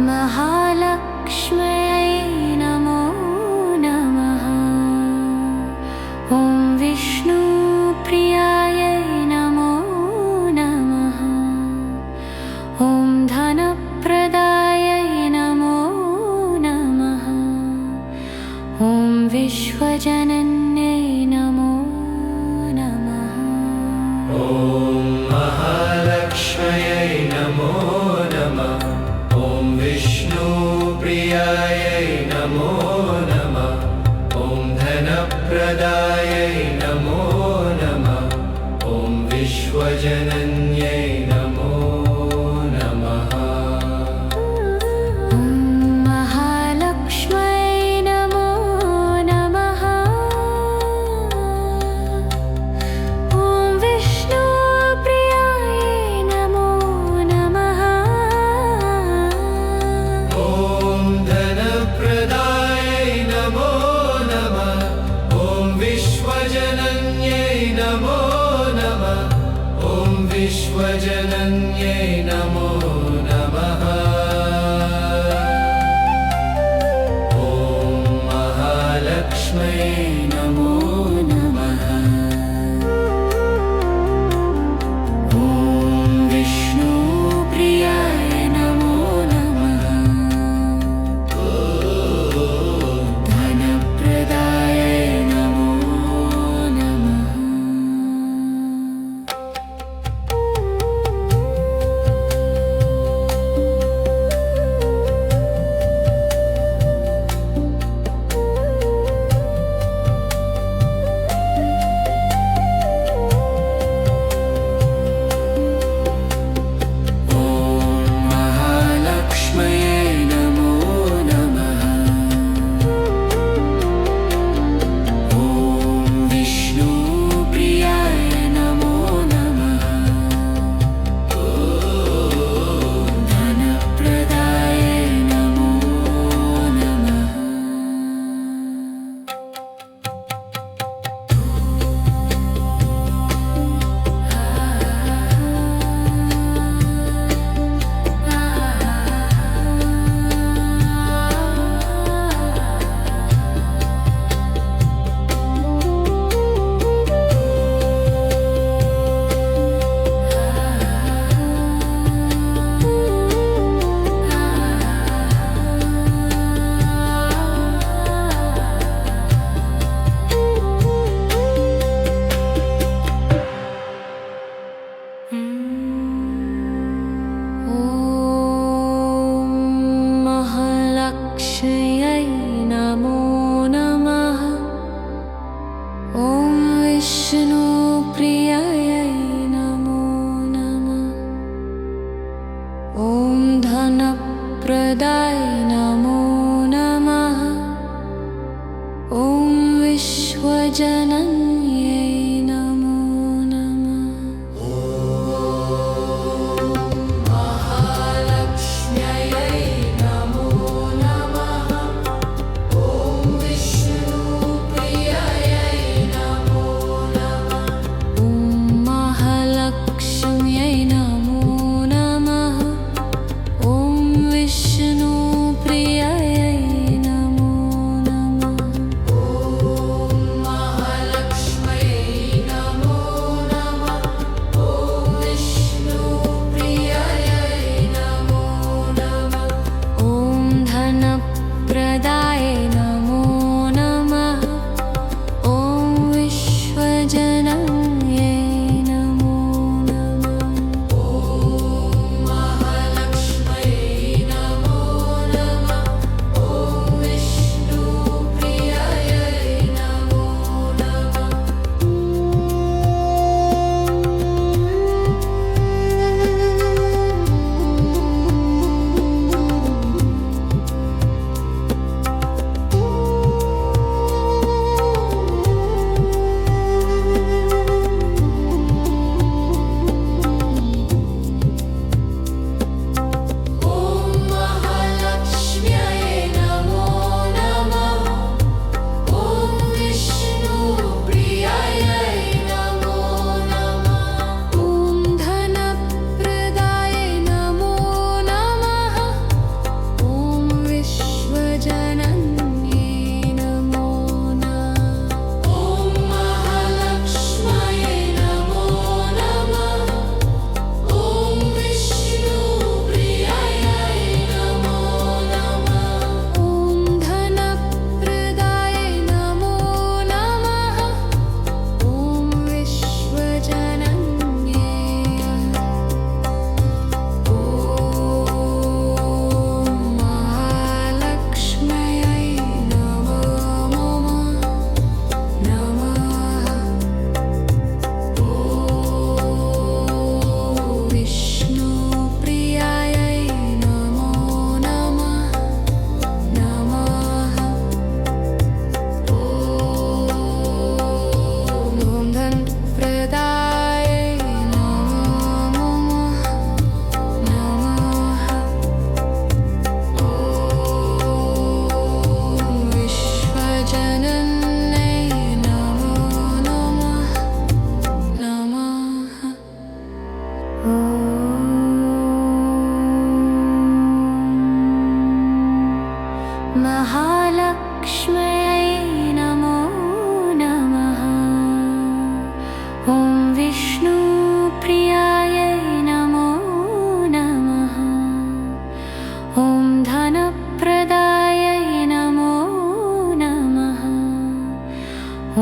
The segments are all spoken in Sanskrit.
महालक्ष्म्यै नमो नमः। ॐ विष्णुप्रियायै नमो नमः। ॐ धनप्रदायै नमो नमः। ॐ विश्वजनन्यै नमो नमः। ॐ महालक्ष्म्यै नमो नमः। ॐ विष्णुप्रियायै नमो नमः। ॐ धनप्रदायै नमो नमः। ॐ विश्वजनन्यै नमो नमः। ॐ महालक्ष्म्यै नमो नमः। ॐ विष्णुप्रियायै नमो नमः। ॐ धनप्रदायै नमो नमः। ॐ विश्वजनन्यै नमो नमः। ॐ विश्वजनन्यै नमो नमः। ॐ महालक्ष्म्यै नमो नमः। ॐ विष्णुप्रियाय नमो नमः। धनप्रदाय नमो नमः। ॐ महालक्ष्म्यै नमो नमः। ॐ विष्णुप्रियाय नमो नमः। धनप्रदाय नमो नमः। ॐ महालक्ष्म्यै नमो नमः। ॐ विष्णुप्रियायै नमो नमः। ॐ धनप्रदाय नमो नमः। ॐ विश्वजनन्यै नमो नमः। महालक्ष्म्यै नमो नमः। ॐ विष्णुप्रियायै नमो नमः। विष्णुप्रियायै नमो नमः। ॐ धनप्रदायै नमो नमः।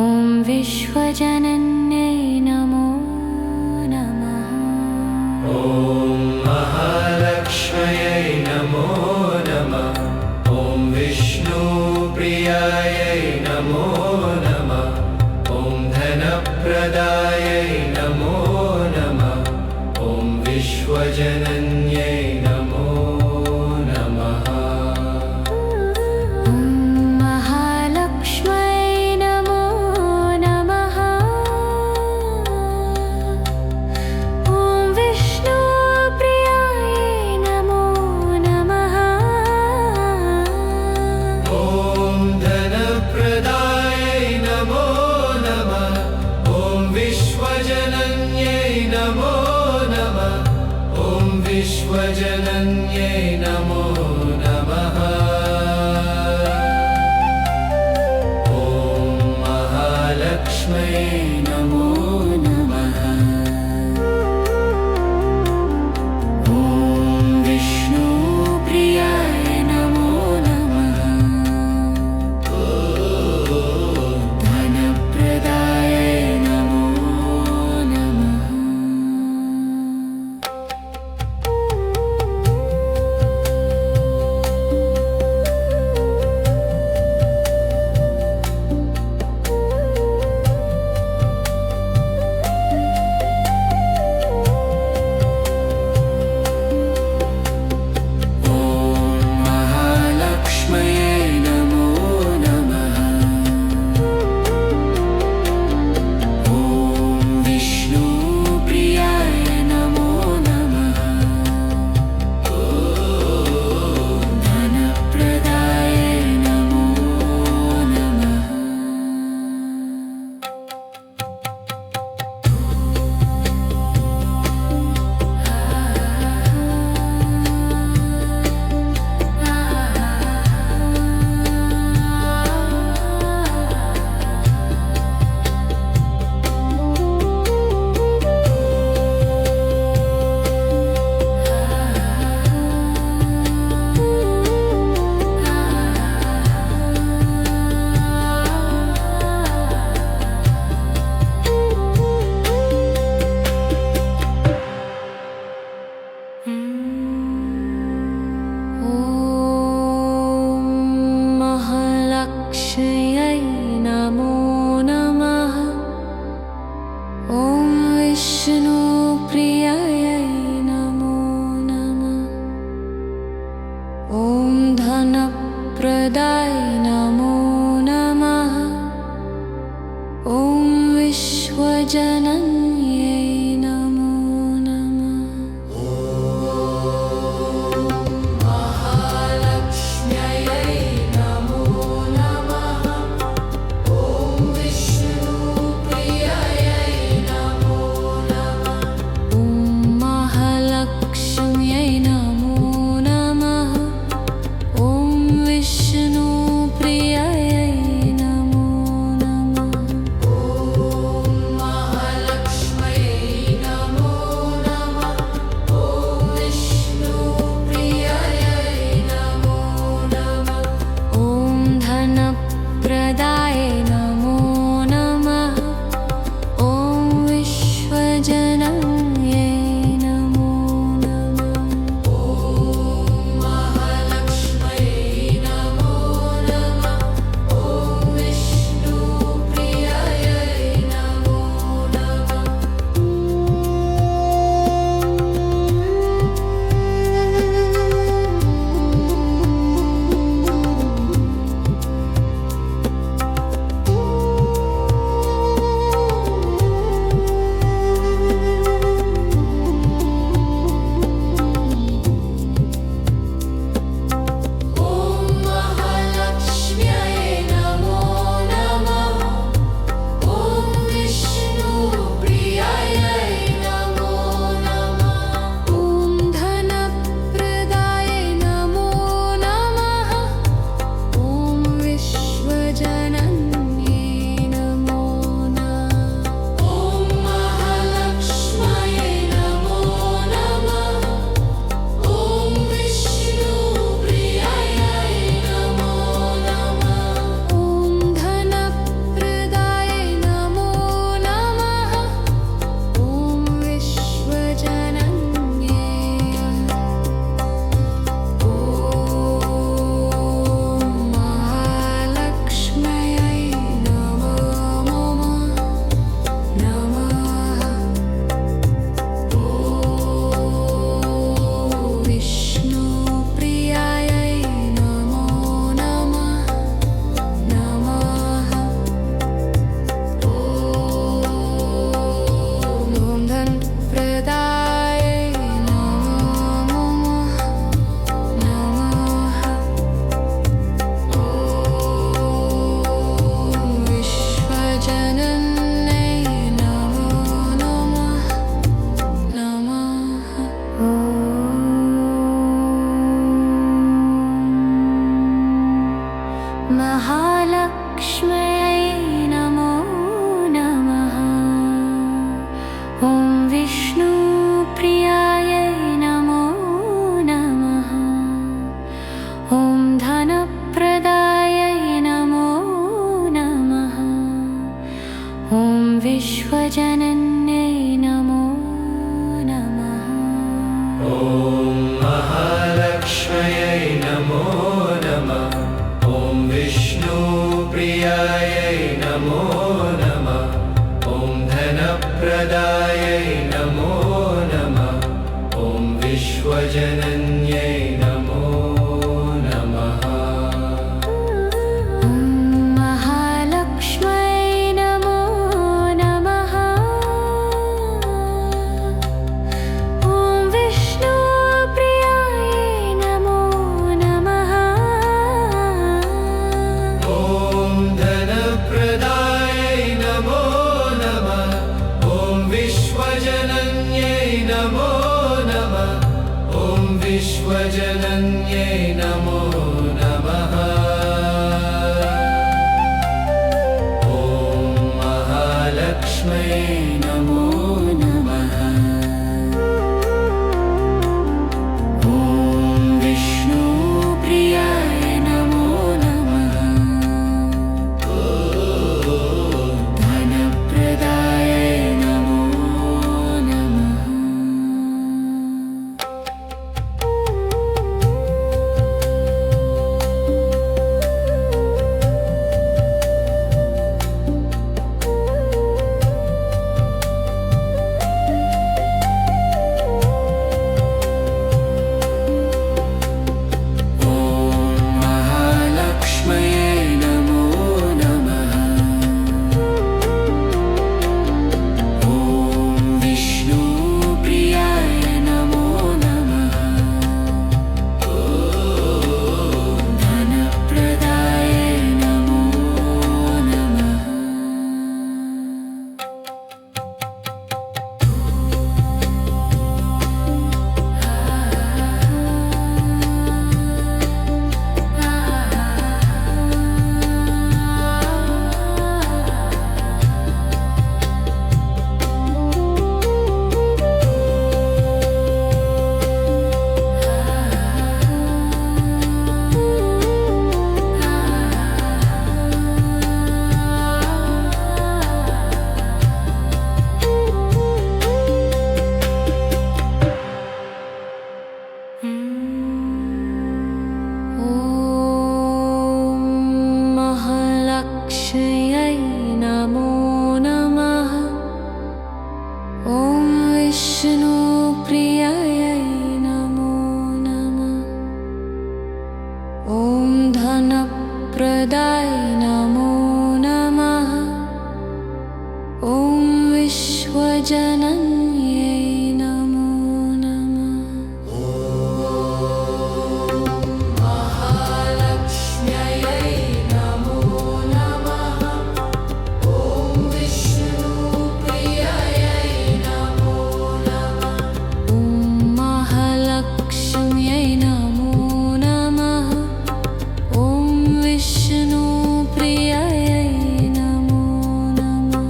ॐ विश्वजनन्यै नमो नमः। ॐ महालक्ष्म्यै नमो नमः। ॐ विष्णुप्रियायै नमो नमः। ॐ धनप्रदायै नमो नमः। ॐ विश्वजनन्यै नमो नमः। ॐ महालक्ष्म्यै नमो नमः। ॐ विष्णुप्रियायै नमो नमः। ॐ धनप्रदायै नमो नमः। ॐ विश्वजनन्यै नमो नमः। ॐ विश्वजनन्यै नमो नमः। ॐ महालक्ष्म्यै नमो नमः। ॐ विष्णुप्रियाय नमो नमः। धनप्रदाय नमो नमः। ॐ महालक्ष्म्यै नमो नमः। ॐ विष्णुप्रियाय नमो नमः। धनप्रदाय नमो नमः। ॐ महालक्ष्म्यै नमो नमः। ॐ विष्णुप्रियायै नमो नमः। ॐ धनप्रदाय नमो नमः। ॐ विश्वजनन्यै नमो नमः। महालक्ष्म्यै नमो नमः। ॐ विष्णुप्रियायै नमो नमः। ॐ महालक्ष्म्यै नमो नमः। ॐ विष्णुप्रियायै नमो नमः। ॐ महालक्ष्म्यै विश्वजनन्यै नमो नमः। ॐ महालक्ष्म्यै नमो नमः। ॐ विष्णुप्रियायै नमो नमः। ॐ धनप्रदायै नमो नमः। ॐ विश्वजनन्यै नमो नमः। ॐ महालक्ष्म्यै नमो नमः। ॐ विष्णुप्रियायै नमो नमः। ॐ धनप्रदायै नमो नमः। ॐ विश्वजनन्यै नमो नमः। ॐ विश्वजनन्यै नमो नमः। ॐ महालक्ष्म्यै नमो नमः। ॐ विष्णुप्रियाय नमो नमः। धनप्रदाय नमो नमः। ॐ महालक्ष्म्यै नमो नमः। ॐ विष्णुप्रियाय नमो नमः। धनप्रदाय नमो नमः। ॐ महालक्ष्म्यै नमो नमः। ॐ विष्णुप्रियायै नमो नमः। ॐ धनप्रदाय नमो नमः। ॐ विश्वजनन्यै नमो नमः। महालक्ष्म्यै नमो नमः। ॐ विष्णुप्रियायै नमो नमः। ॐ महालक्ष्म्यै नमो नमः। ॐ विष्णुप्रियायै नमो नमः।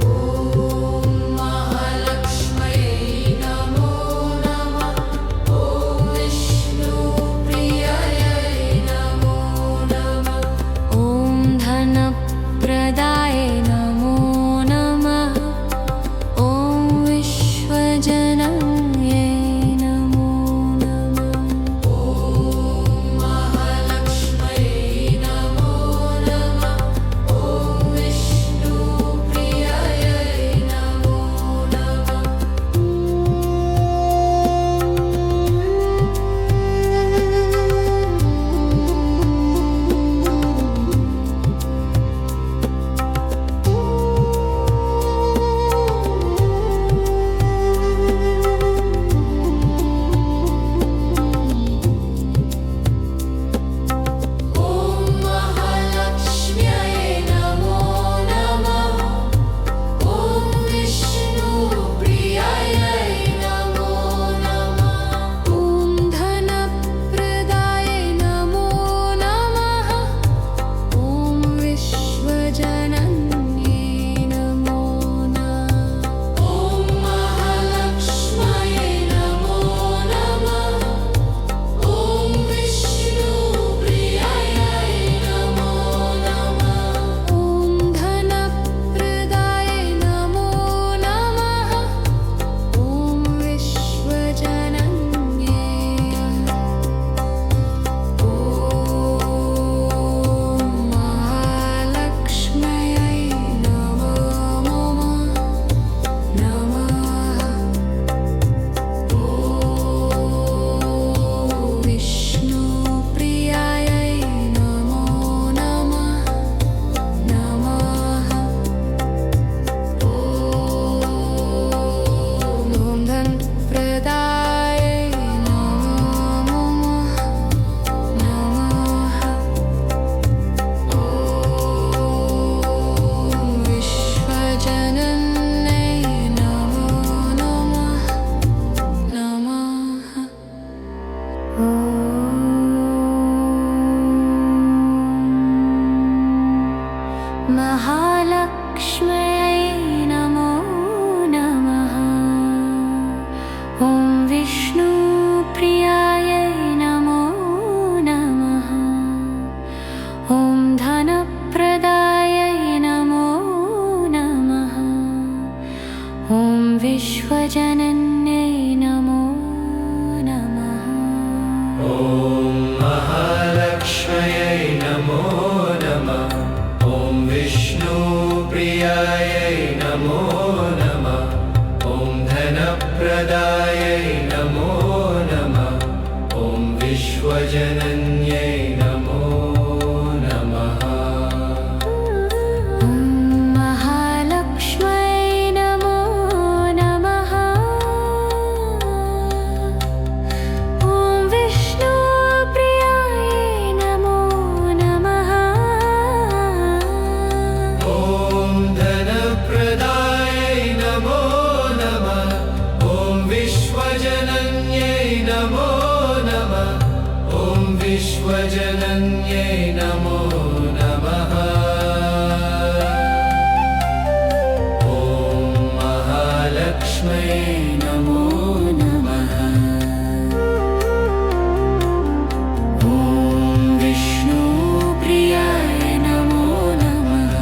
ॐ महालक्ष्म्यै विश्वजनन्यै नमो नमः ॐ महालक्ष्म्यै नमो नमः। ॐ विष्णुप्रियायै नमो नमः। ॐ धनप्रदायै नमो नमः। ॐ विश्वजनन्यै नमो नमः। ॐ महालक्ष्म्यै नमो नमः ॐ विष्णुप्रियायै नमो नमः ॐ धनप्रदायै नमो नमः। ॐ विश्वजनन्यै नमो नमः। ॐ विश्वजनन्यै नमो नमः। ॐ महालक्ष्म्यै नमो नमः। ॐ विष्णुप्रियाय नमो नमः।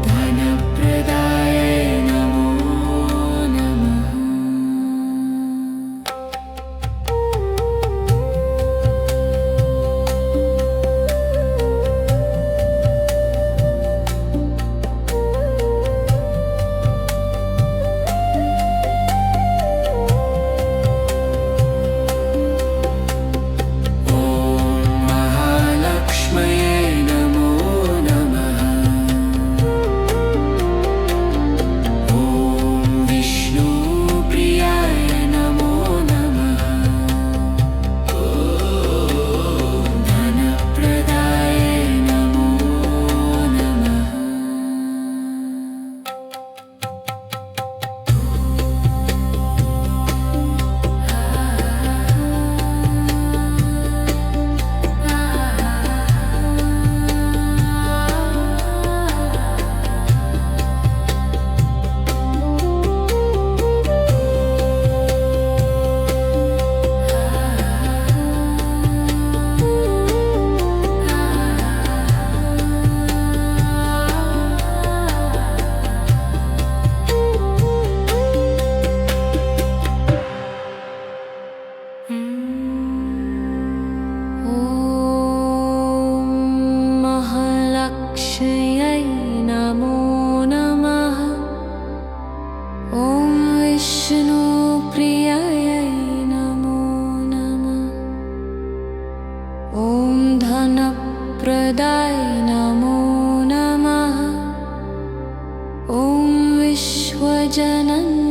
धनप्रदाय नमो नमः। ॐ महालक्ष्म्यै नमो नमः। ॐ विष्णुप्रियाय नमो नमः। धनप्रदाय नमो नमः। ॐ महालक्ष्म्यै नमो नमः। ॐ विष्णुप्रियायै नमो नमः। ॐ धनप्रदाय नमो नमः। ॐ विश्वजनन्यै